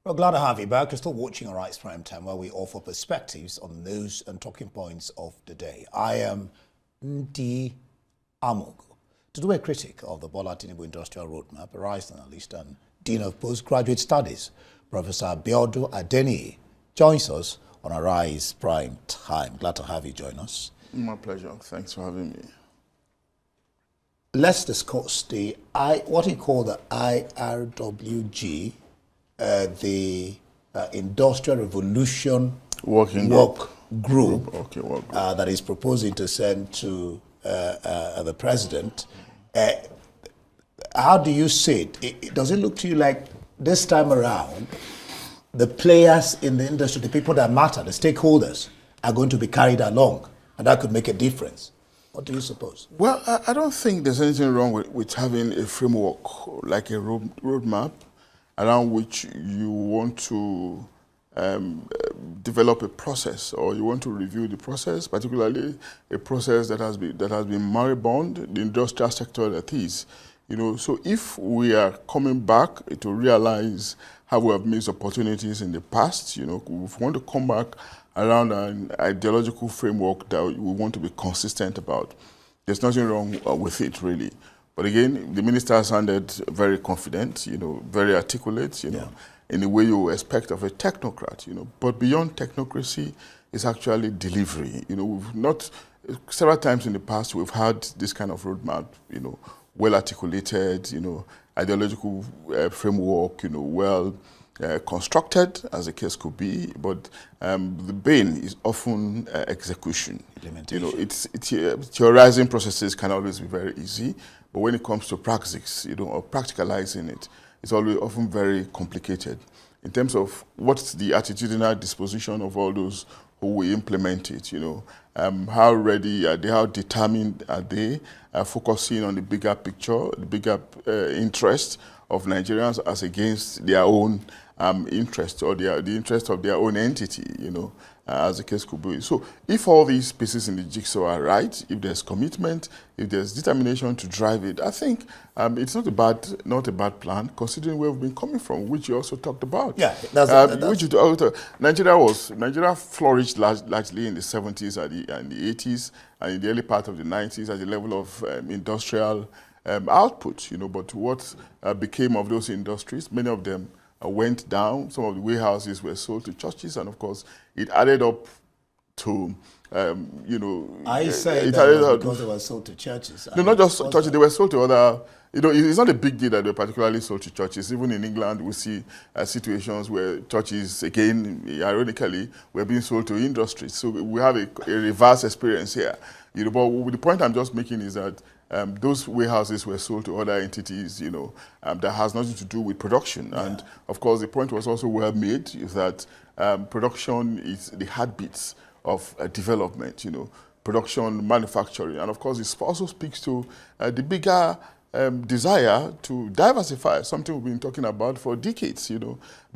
Well, glad to have you back. You're still watching All Right Prime Time, where we offer perspectives on news and talking points of the day. I am Ndi Amogo. To do a critic of the Bola Tinubu Industrial Roadmap, a rice analyst and Dean of Postgraduate Studies, Professor Adeniyi, joins us on Arise Prime Time. Glad to have you join us. My pleasure. Thanks for having me. Let's discuss what he called the IRWG, the Industrial Revolution Working Group Okay, that is proposing to send to the president. How do you see it? Does it look to you like this time around, the players in the industry, the people that matter, the stakeholders, are going to be carried along, and that could make a difference? What do you suppose? Well, I don't think there's anything wrong with having a framework, like a roadmap, around which you want to develop a process, or you want to review the process, particularly a process that has been moribund, the industrial sector that is. So if we are coming back to realize how we have missed opportunities in the past, we want to come back around an ideological framework that we want to be consistent about. There's nothing wrong with it, really. But again, the minister sounded very confident, very articulate, in the way you expect of a technocrat, But beyond technocracy is actually delivery. We've not, several times in the past, we've had this kind of roadmap, well articulated, ideological framework, well constructed, as the case could be, but the bane is often execution. Theorizing processes can always be very easy, but when it comes to practice, or practicalizing it, it's always often very complicated. In terms of what's the attitudinal disposition of all those who will implement it, how ready are they, how determined are they, focusing on the bigger picture, the bigger interest of Nigerians as against their own interest, or the interest of their own entity, as the case could be. So if all these pieces in the jigsaw are right, if there's commitment, if there's determination to drive it, I think it's not a bad plan, considering where we've been coming from, which you also talked about. Yeah, Nigeria flourished largely in the 70s and the 80s, and in the early part of the 90s at the level of industrial output, but what became of those industries, many of them went down. Some of the warehouses were sold to churches, and of course, it added up to, I say that because they were sold to churches. No, not just churches, they were sold to other, it's not a big deal that they're particularly sold to churches. Even in England, we see situations where churches, again, ironically, were being sold to industries. So we have a reverse experience here. But the point I'm just making is that those warehouses were sold to other entities, that has nothing to do with production. Yeah. And of course, the point was also well made, is that production is the heartbeats of development, production, manufacturing. And of course, it also speaks to the bigger desire to diversify, something we've been talking about for decades,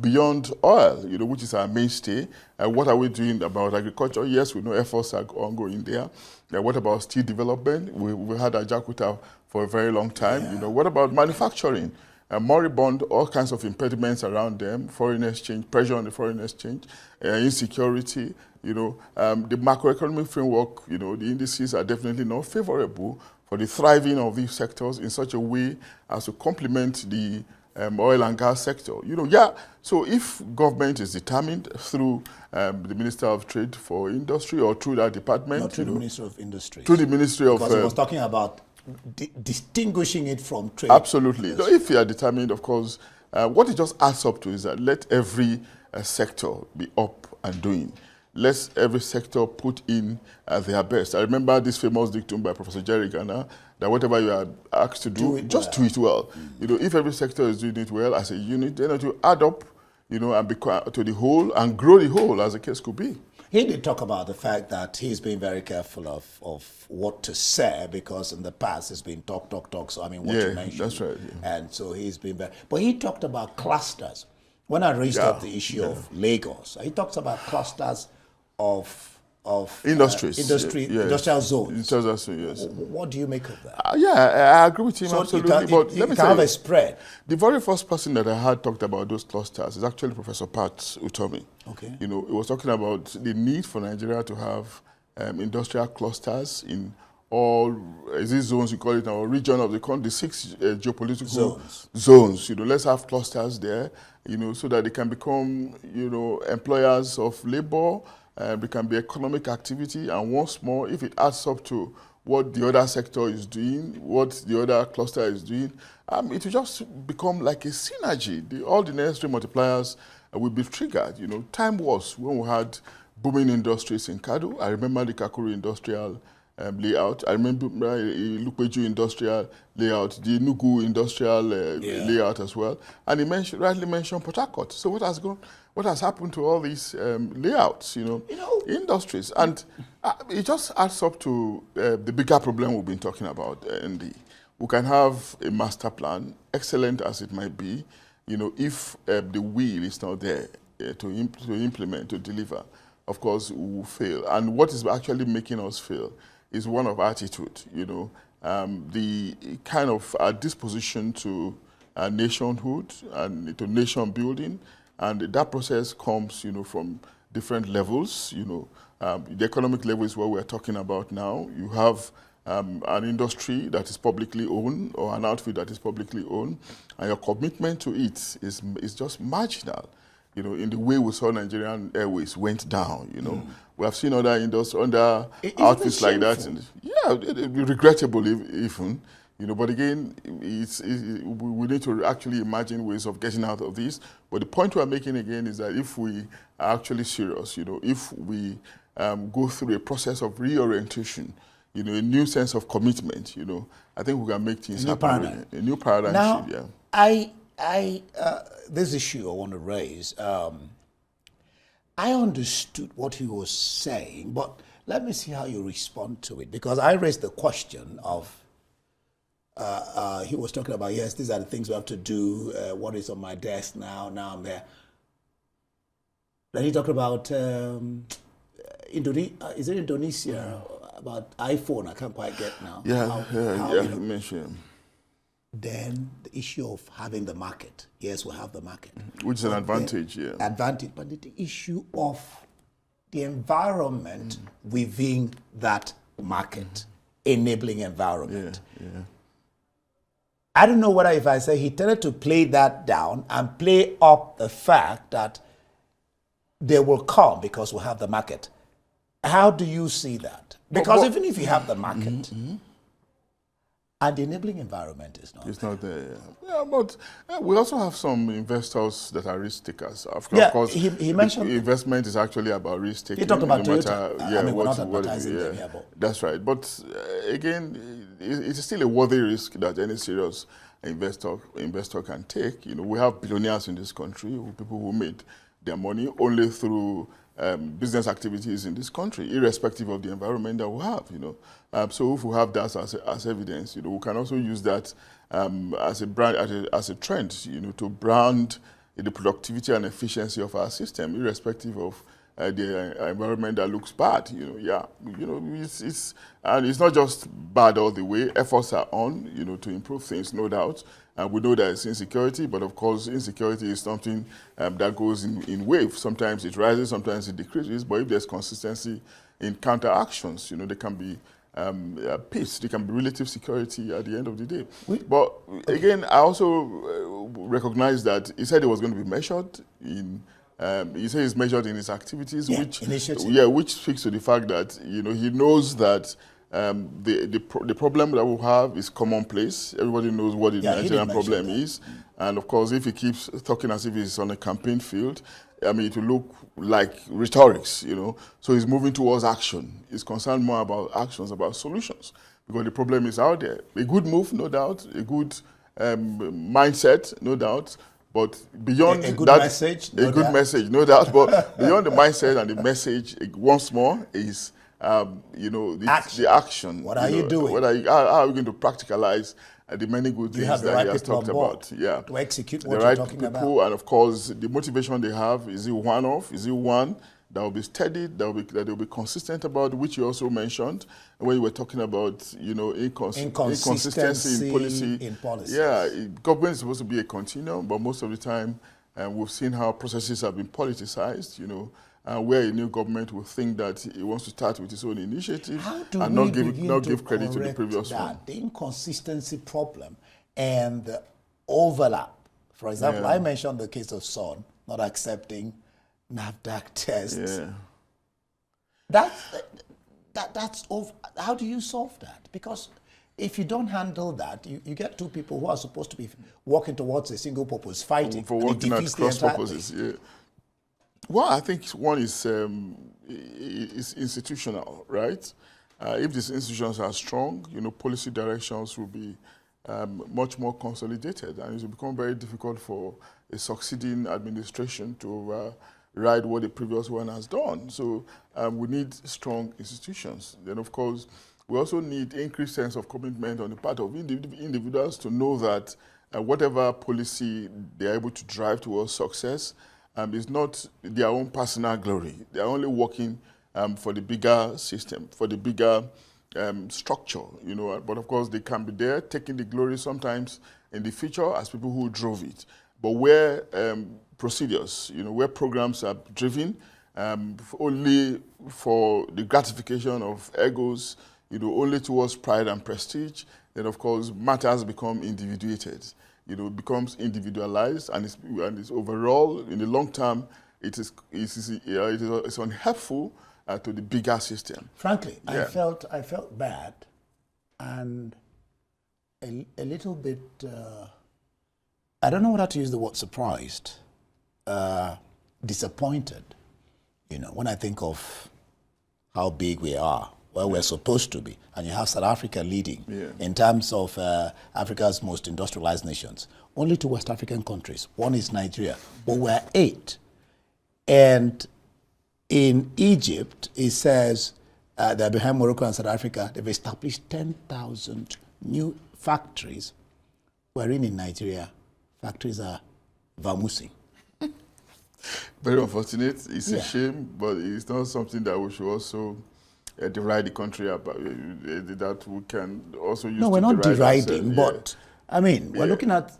beyond oil, which is our mainstay. What are we doing about agriculture? Yes, we know efforts are ongoing there. What about steel development? We had Ajakuta for a very long time. Yeah. What about manufacturing? Moribund, all kinds of impediments around them, foreign exchange, pressure on the foreign exchange, insecurity, the macroeconomic framework, the indices are definitely not favorable for the thriving of these sectors in such a way as to complement the oil and gas sector. So if government is determined through the Minister of Trade for Industry, or through that department, no, through the Ministry of Industry. Through the Ministry of... Because he was talking about distinguishing it from trade. Absolutely. No, if you are determined, of course, what it just adds up to is that let every sector be up and doing. Let every sector put in their best. I remember this famous dictum by Professor Jerry Garner, that whatever you are asked to do it well. If every sector is doing it well as a unit, then it will add up, and become to the whole and grow the whole, as the case could be. He did talk about the fact that he's been very careful of what to say, because in the past it's been talk. So I mean, what you mentioned. That's right. Yeah. And so he's been very. But he talked about clusters. When I raised up the issue of Lagos, he talks about clusters of industries, industrial zones. Industrial zones, yes. What do you make of that? Yeah, I agree with him So absolutely. But let me can have say, a spread. the very first person that I had talked about those clusters is actually Professor Pat Utomi. Okay. He was talking about the need for Nigeria to have industrial clusters in all these zones, you call it now, region of the country, the 6 geopolitical zones. Let's have clusters there, so that they can become, employers of labor. They can be economic activity, and once more, if it adds up to what the other sector is doing, what the other cluster is doing, it will just become like a synergy. All the necessary multipliers will be triggered. Time was when we had booming industries in Kadu. I remember the Kakuru industrial layout. I remember Lukweju industrial layout, the Nugu industrial layout as well. And he rightly mentioned Port Harcourt. So what has happened to all these layouts, industries? And it just adds up to the bigger problem we've been talking about. We can have a master plan, excellent as it might be, if the will is not there to implement, to deliver, of course, we will fail. And what is actually making us fail is one of attitude, the kind of disposition to nationhood and to nation building. And that process comes, from different levels. The economic level is what we're talking about now. You have an industry that is publicly owned or an outfit that is publicly owned, and your commitment to it is just marginal. In the way we saw Nigerian Airways went down, We have seen other outfits like that. Regrettable even. But again, we need to actually imagine ways of getting out of this. But the point we're making again is that if we are actually serious, if we go through a process of reorientation, a new sense of commitment, I think we can make things happen. A new paradigm shift, yeah. This issue I want to raise, I understood what he was saying, but let me see how you respond to it, because I raised the question of, he was talking about, yes, these are the things we have to do, what is on my desk now I'm there. Then he talked about, is it Indonesia, about iPhone, I can't quite get now. You mentioned. Then the issue of having the market. Yes, we have the market. Which is an advantage, Advantage, but the issue of the environment within that market, enabling environment. I don't know whether if I say he tended to play that down and play up the fact that they will come because we have the market. How do you see that? Because even if you have the market, and the enabling environment is not there. Yeah, but we also have some investors that are risk takers. Of course, he mentioned investment is actually about risk taking. He talked about Toyota. We're not advertising them here, but that's right. But again, it's still a worthy risk that any serious investor can take. We have billionaires in this country, people who made their money only through business activities in this country, irrespective of the environment that we have. So if we have that as evidence, we can also use that as a brand, as a trend, to brand the productivity and efficiency of our system, irrespective of the environment that looks bad. It's not just bad all the way. Efforts are on, to improve things, no doubt. And we know that it's insecurity, but of course, insecurity is something that goes in waves. Sometimes it rises, sometimes it decreases. But if there's consistency in counteractions, there can be peace, there can be relative security at the end of the day. But again, I also recognize that he said it was going to be measured in. He said it's measured in his activities, which speaks to the fact that he knows that. The problem that we have is commonplace. Everybody knows what the Nigerian problem is. And of course, if he keeps talking as if he's on a campaign field, it will look like rhetorics, So he's moving towards action. He's concerned more about actions, about solutions, because the problem is out there. A good move, no doubt. A good mindset, no doubt. But beyond a good that, message, no doubt. But beyond the mindset and the message, once more, is the action. What are you doing? How are we going to practicalize the many good things that he has talked about? To execute what you're talking about. And of course, the motivation they have, is it one-off? Is it one that will be steady, that they'll be consistent about, which you also mentioned when you were talking about, inconsistency in policies. Yeah, government is supposed to be a continuum, but most of the time, we've seen how processes have been politicized, where a new government will think that it wants to start with its own initiative and not give credit to the previous one. The inconsistency problem and the overlap. For example, I mentioned the case of Son not accepting NAFDAC tests. Yeah. That's over. How do you solve that? Because if you don't handle that, you get two people who are supposed to be working towards a single purpose, fighting for working at cross purposes. Yeah. Well, I think one is institutional, right? If these institutions are strong, policy directions will be much more consolidated, and it will become very difficult for a succeeding administration to ride what the previous one has done. So we need strong institutions. Then, of course, we also need increased sense of commitment on the part of individuals to know that whatever policy they are able to drive towards success is not their own personal glory. They are only working for the bigger system, for the bigger structure, But of course, they can be there taking the glory sometimes in the future as people who drove it. But where procedures, where programs are driven only for the gratification of egos, only towards pride and prestige, then of course matters become individuated. It becomes individualized, and it's overall, in the long term, it's unhelpful to the bigger system. Frankly, I felt bad and a little bit, I don't know whether to use the word surprised, disappointed, when I think of how big we are, where we're supposed to be, and you have South Africa leading in terms of Africa's most industrialized nations. Only two West African countries. One is Nigeria, but we're 8. And in Egypt, it says that behind Morocco and South Africa, they've established 10,000 new factories, wherein in Nigeria, factories are vamoosing. Very unfortunate. It's a shame, but it's not something that we should also deride the country about, that we can also use. No, we're not deriding, but I mean, we're looking at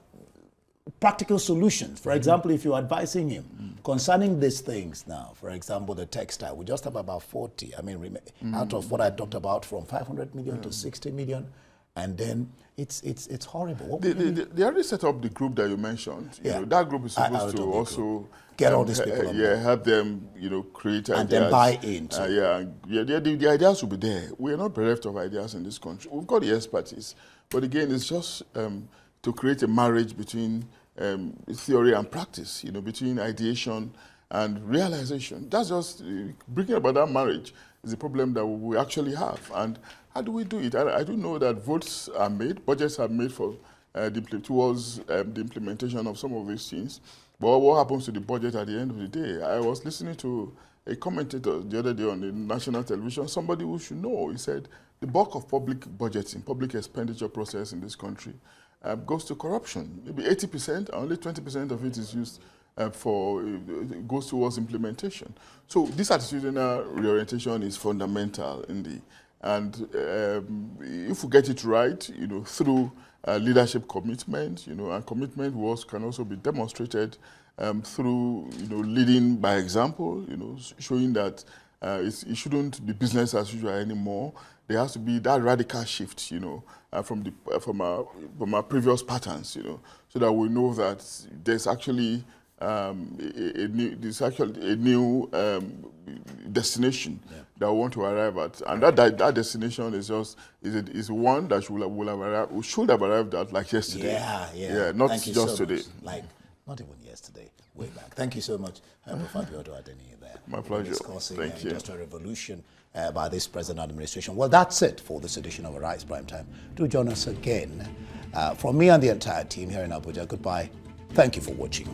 practical solutions. For example, if you're advising him concerning these things now, for example, the textile, we just have about 40. I mean, out of what I talked about, from 500 million to 60 million, and then it's horrible. They already set up the group that you mentioned. That group is supposed to also get all these people on board. help them, create ideas. And then buy in. The ideas will be there. We are not bereft of ideas in this country. We've got the expertise. But again, it's just to create a marriage between theory and practice, between ideation and realization. That's just bringing about that marriage is a problem that we actually have. And how do we do it? I do know that votes are made, budgets are made for towards the implementation of some of these things. But what happens to the budget at the end of the day? I was listening to a commentator the other day on the national television, somebody who should know. He said the bulk of public budgeting, public expenditure process in this country goes to corruption. Maybe 80%, only 20% of it is used goes towards implementation. So this attitudinal reorientation is fundamental and if we get it right, through leadership commitment, and commitment can also be demonstrated through, leading by example, showing that it shouldn't be business as usual anymore. There has to be that radical shift, from our previous patterns, so that we know that there's actually a new destination that we want to arrive at, and that destination is one that should have arrived at like yesterday. Not just today. Like not even yesterday, way back. Thank you so much, Professor Adeniyi there. My pleasure. Discussing Thank you. Industrial Revolution by this present administration. Well, that's it for this edition of Arise Prime Time. Do join us again. From me and the entire team here in Abuja, goodbye. Thank you for watching.